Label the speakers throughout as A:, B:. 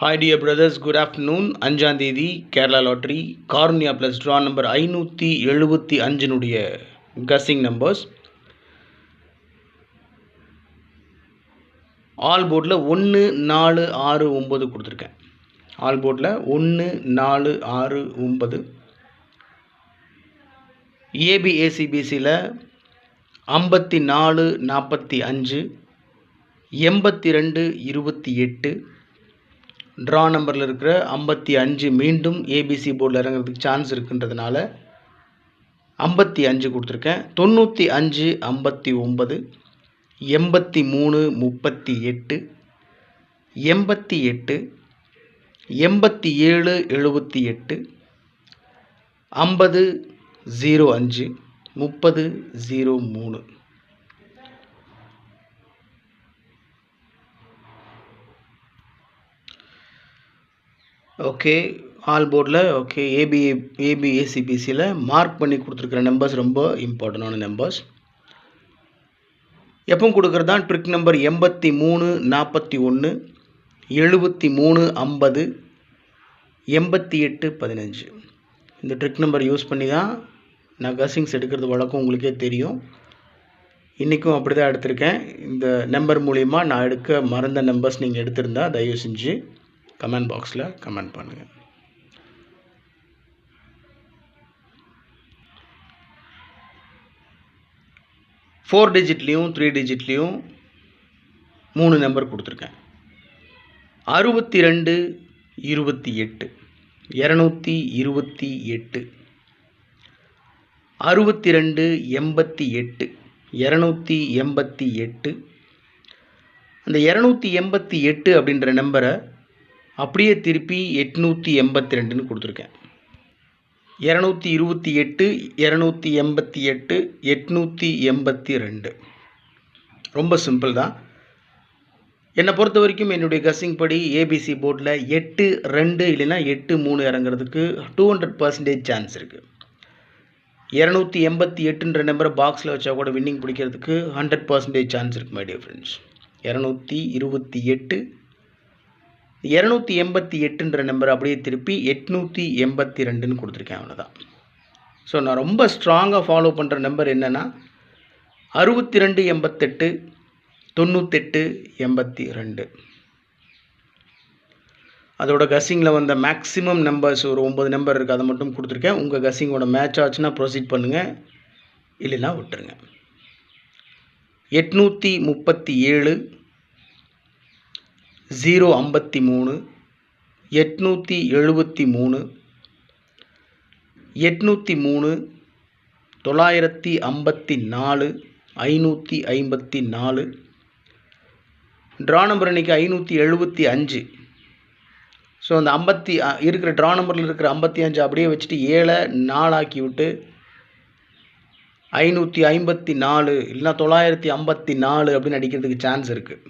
A: Hi dear brothers, good afternoon. 5ஆம் தேதி Kerala lottery Karunya plus draw number 575னுடைய கஸ்ஸிங் நம்பர்ஸ். ஆல் போர்டில் 1 4 6 9 கொடுத்துருக்கேன். ஆல் போர்டில் 1 4 6 9. ஏபிஏசிபிசியில் 54 45 82 28. ட்ரா நம்பரில் இருக்கிற 55 மீண்டும் ஏபிசி போர்டில் இறங்குறதுக்கு சான்ஸ் இருக்குன்றதுனால 55 கொடுத்துருக்கேன். 95 59 83 38 88 87 78 50 05 30 03. ஓகே, ஆல் போர்டில் ஓகே. ஏபிஏசிபிசியில் மார்க் பண்ணி கொடுத்துருக்குற நம்பர்ஸ் ரொம்ப இம்பார்ட்டண்டான நம்பர்ஸ். எப்பவும் கொடுக்குறது தான் ட்ரிக் நம்பர் 83 41 73 50 88 15. இந்த ட்ரிக் நம்பர் யூஸ் பண்ணி தான் நான் கஸ்ஸிங்ஸ் எடுக்கிறது வழக்கம், உங்களுக்கே தெரியும். இன்றைக்கும் அப்படி தான் எடுத்திருக்கேன். இந்த நம்பர் மூலிமா நான் எடுக்க மறந்த நம்பர்ஸ் நீங்கள் எடுத்திருந்தா தயவு செஞ்சு கமெண்ட் பாக்ஸில் கமெண்ட் பண்ணுங்கள். ஃபோர் டிஜிட்லேயும் 3 டிஜிட்லேயும் 3 நம்பர் கொடுத்துருக்கேன். 62 28 228 62 88 288. அந்த 288 அப்படின்ற நம்பரை அப்படியே திருப்பி 882ன்னு கொடுத்துருக்கேன். 228 288 882. ரொம்ப சிம்பிள் தான். என்னை பொறுத்த வரைக்கும் என்னுடைய கஸ்ஸிங் படி ஏபிசி போர்டில் 8 2 இல்லைன்னா 8 3 இறங்குறதுக்கு 200% சான்ஸ் இருக்குது. 288ன்ற நம்பரை பாக்ஸில் வச்சா கூட வின்னிங் பிடிக்கிறதுக்கு 100% சான்ஸ் இருக்குது மை டியர் ஃப்ரெண்ட்ஸ். 228 288ன்ற நம்பர் அப்படியே திருப்பி 882ன்னு கொடுத்துருக்கேன், அவ்வளோதான். ஸோ நான் ரொம்ப ஸ்ட்ராங்காக ஃபாலோ பண்ணுற நம்பர் என்னென்னா 62 88 98 82. அதோட கஸ்ஸிங்கில் வந்த மேக்ஸிமம் நம்பர்ஸ் ஒரு 9 நம்பர் இருக்குது, அதை மட்டும் கொடுத்துருக்கேன். உங்கள் கஸ்ஸிங்கோட மேட்ச் ஆச்சுன்னா ப்ரொசீட் பண்ணுங்கள், இல்லைன்னா விட்டுருங்க. 837 053 873 803 954 554. ட்ரா நம்பர் இன்றைக்கி 575. ஸோ அந்த 50 இருக்கிற ட்ரா நம்பரில் இருக்கிற 55 அப்படியே வச்சுட்டு 7 4 ஆக்கி விட்டு 554 இல்லைனா 954 அப்படின்னு அடிக்கிறதுக்கு சான்ஸ் இருக்குது.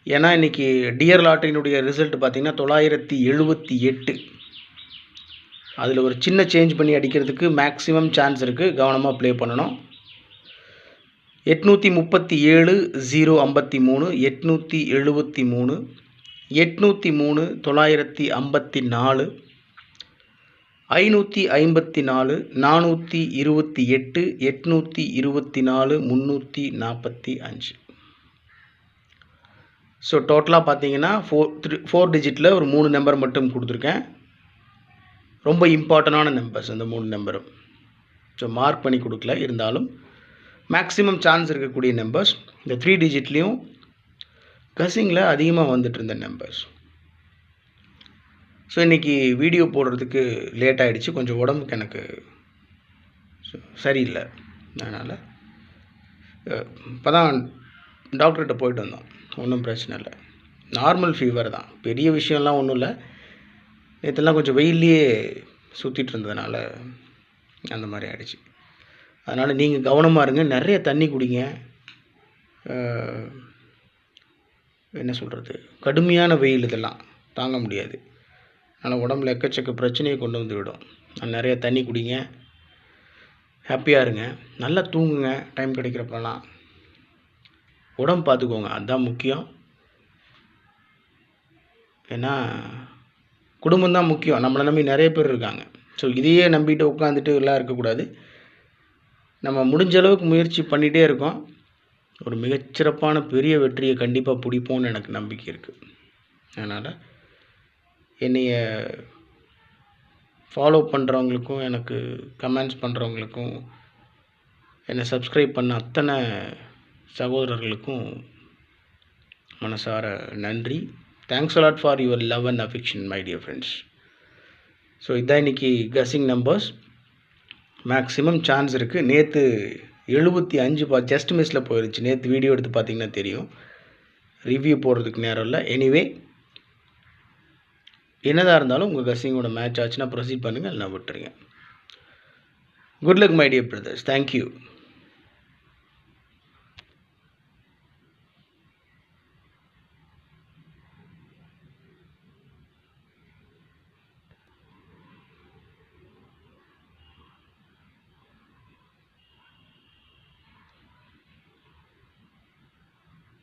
A: ஏன்னா இன்றைக்கி டியர் லாட்டரியினுடைய ரிசல்ட் பார்த்திங்கன்னா 978. அதில் ஒரு சின்ன சேஞ்ச் பண்ணி அடிக்கிறதுக்கு மேக்ஸிமம் சான்ஸ் இருக்குது, கவனமாக ப்ளே பண்ணணும். 837 053 873 803 954 554 428 824 345. ஸோ டோட்டலாக பார்த்தீங்கன்னா 4 டிஜிட்டில் ஒரு 3 நம்பர் மட்டும் கொடுத்துருக்கேன். ரொம்ப இம்பார்ட்டண்டான நம்பர்ஸ் அந்த 3 நம்பரும். ஸோ மார்க் பண்ணி கொடுக்கல, இருந்தாலும் மேக்ஸிமம் சான்ஸ் இருக்கக்கூடிய நம்பர்ஸ். இந்த 3 டிஜிட்லேயும் கஸ்ஸிங்கில் அதிகமாக வந்துட்டு இருந்த நம்பர்ஸ். ஸோ இன்றைக்கி வீடியோ போடுறதுக்கு லேட் ஆகிடுச்சு, கொஞ்சம் உடம்புக்கு எனக்கு சரியில்லை. அதனால் இப்போ தான் டாக்டர்கிட்ட போயிட்டு வந்தோம். ஒன்றும் பிரச்சனை இல்லை, நார்மல் ஃபீவர் தான், பெரிய விஷயம்லாம் ஒன்றும் இல்லை. நேற்றுலாம் கொஞ்சம் வெயிலே சுற்றிட்டு இருந்ததுனால அந்த மாதிரி ஆகிடுச்சு. அதனால் நீங்கள் கவனமாக இருங்க, நிறைய தண்ணி குடிங்க. என்ன சொல்கிறது, கடுமையான வெயில் இதெல்லாம் தாங்க முடியாது. அதனால் உடம்புல எக்கச்சக்க பிரச்சனையை கொண்டு வந்து விடும். நிறைய தண்ணி குடிங்க, ஹாப்பியாக இருங்க, நல்லா தூங்குங்க டைம் கிடைக்கிறப்பெல்லாம். உடம்பு பார்த்துக்கோங்க, அதுதான் முக்கியம். ஏன்னா குடும்பம் தான் முக்கியம். நம்மளை நம்பி நிறைய பேர் இருக்காங்க. ஸோ இதையே நம்பிட்டு உட்காந்துட்டு எல்லாம் இருக்கக்கூடாது. நம்ம முடிஞ்ச அளவுக்கு முயற்சி பண்ணிகிட்டே இருக்கோம். ஒரு மிகச்சிறப்பான பெரிய வெற்றியை கண்டிப்பாக பிடிப்போம்னு எனக்கு நம்பிக்கை இருக்குது. அதனால் என்னைய ஃபாலோ பண்ணுறவங்களுக்கும், எனக்கு கமெண்ட்ஸ் பண்ணுறவங்களுக்கும், என்னை சப்ஸ்கிரைப் பண்ண அத்தனை சகோதரர்களுக்கும் மனசார நன்றி. Thanks a lot for your love and affection my dear friends. So இதான் இன்றைக்கி கெஸ்ஸிங் நம்பர்ஸ். மேக்ஸிமம் சான்ஸ் இருக்குது. நேற்று 75 ஜஸ்ட் மிஸ்ஸில் போயிடுச்சு. நேற்று வீடியோ எடுத்து பார்த்தீங்கன்னா தெரியும். ரிவ்யூ போடுறதுக்கு நேரம் இல்லை. எனிவே என்னதாக இருந்தாலும் உங்கள் கெஸ்ஸிங்கோட மேட்ச் ஆச்சுன்னா ப்ரொசீட் பண்ணுங்கள், இல்லைனா விட்டுருங்க. Good luck my dear brothers. Thank you.